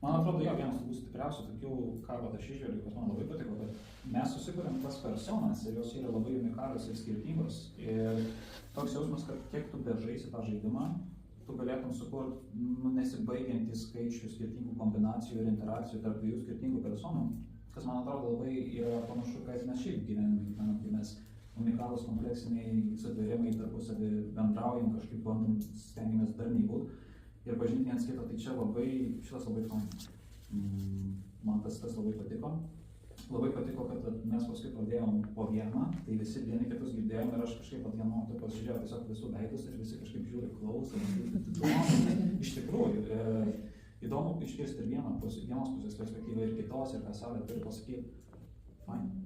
Man atrodo, jo, vienas turbūt stipriausių tokių, ką aš išvėliu, kas man labai patiko, kad mes susikuriam tas personas ir jos yra labai unikalios ir skirtingos. Ir toks jausmas, kad kiek tu bežaisi tą žaidimą, tu galėtum sukurti nesibaigiantį skaičių skirtingų kombinacijų ir interakcijų tarp dviejų skirtingų personų, kas man atrodo labai yra panašu, kad mes šiaip gyvename, kai mes unikalūs kompleksiniai sutvėrimai tarpusavį bendraujam, kažkaip bandom, stengiamės darniai būti ir pažinti vienas kitą, tai čia šitas labai fainas. Man tas labai patiko. Labai patiko, kad mes paskui pradėjom po vieną, tai visi vieni kitus girdėjom ir aš kažkaip pat vienu metu pasižiūrėjau tiesiog visų veidus ir visi kažkaip žiūri klausą. Iš tikrųjų, įdomu išgirsti ir vienos pusės perspektyvą ir kitos ir ką Saulė turi pasakyti. Fine.